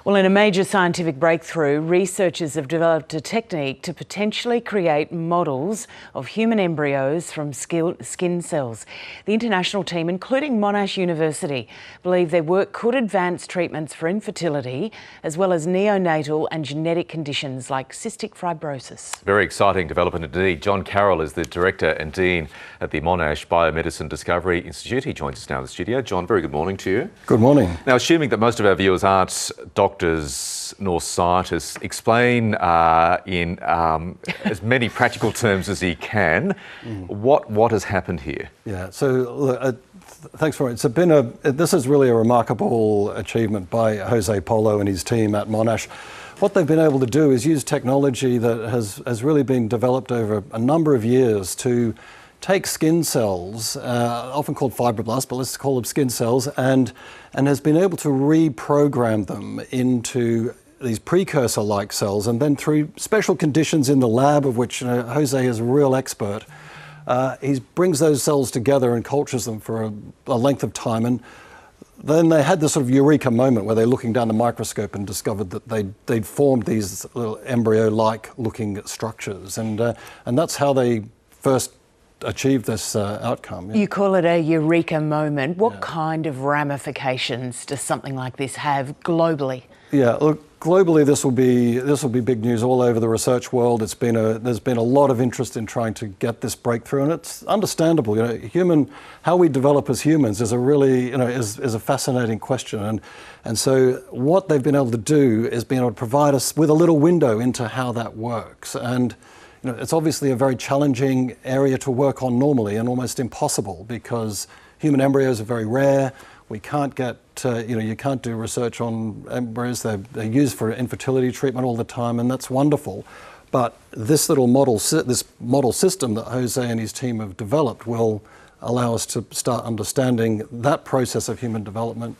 Well, in a major scientific breakthrough, researchers have developed a technique to potentially create models of human embryos from skin cells. The international team, including Monash University, believe their work could advance treatments for infertility, as well as neonatal and genetic conditions like cystic fibrosis. Very exciting development indeed. John Carroll is the Director and Dean at the Monash Biomedicine Discovery Institute. He joins us now in the studio. John, very good morning to you. Good morning. Now, assuming that most of our viewers aren't doctors nor scientists, explain in as many practical terms as you can what has happened here. Yeah, so look, thanks for it. This is really a remarkable achievement by Jose Polo and his team at Monash. What they've been able to do is use technology that has really been developed over a number of years to take skin cells, often called fibroblasts, but let's call them skin cells, and has been able to reprogram them into these precursor-like cells, and then through special conditions in the lab, of which Jose is a real expert, he brings those cells together and cultures them for a length of time. And then they had this sort of eureka moment where they're looking down the microscope and discovered that they'd formed these little embryo-like looking structures, and that's how they first achieve this outcome. Yeah. You call it a eureka moment. What kind of ramifications does something like this have globally? Yeah, look, globally this will be big news all over the research world. There's been a lot of interest in trying to get this breakthrough, and it's understandable. How we develop as humans is a really is a fascinating question, and so what they've been able to do is being able to provide us with a little window into how that works. And it's obviously a very challenging area to work on normally, and almost impossible, because human embryos are very rare. We can't get, you can't do research on embryos. They're used for infertility treatment all the time, and that's wonderful. But this little model system that Jose and his team have developed will allow us to start understanding that process of human development,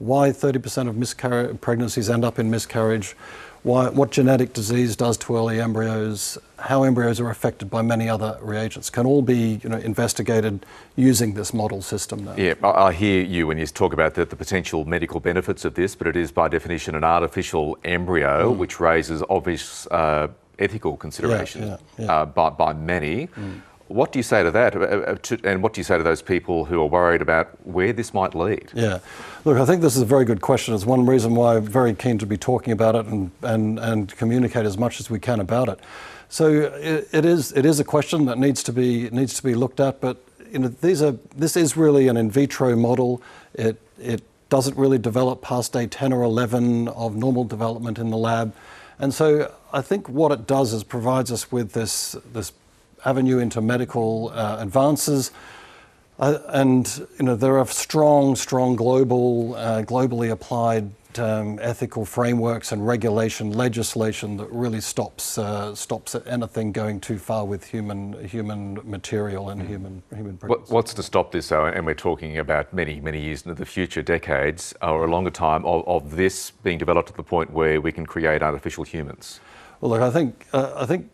why 30% of pregnancies end up in miscarriage, what genetic disease does to early embryos, how embryos are affected by many other reagents, can all be investigated using this model system now. Yeah, I hear you when you talk about the potential medical benefits of this, but it is by definition an artificial embryo, which raises obvious ethical considerations by many. What do you say to that, and what do you say to those people who are worried about where this might lead? Yeah, look, I think this is a very good question. It's one reason why I'm very keen to be talking about it and communicate as much as we can about it. So it is a question that needs to be looked at. But this is really an in vitro model. It doesn't really develop past day 10 or 11 of normal development in the lab, and so I think what it does is provides us with this avenue into medical advances, and there are strong globally applied ethical frameworks and legislation that really stops anything going too far with human material and human pregnancy. What's to stop this, though? And we're talking about many years into the future, decades or a longer time of this being developed to the point where we can create artificial humans. Well, look, I think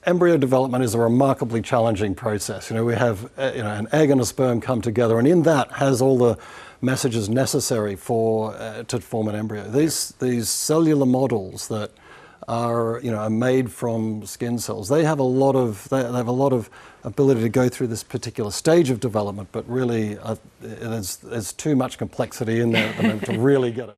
embryo development is a remarkably challenging process. We have an egg and a sperm come together, and in that has all the messages necessary to form an embryo. These cellular models that are made from skin cells, they have a lot of ability to go through this particular stage of development, but really there's too much complexity in there at the moment to really get it.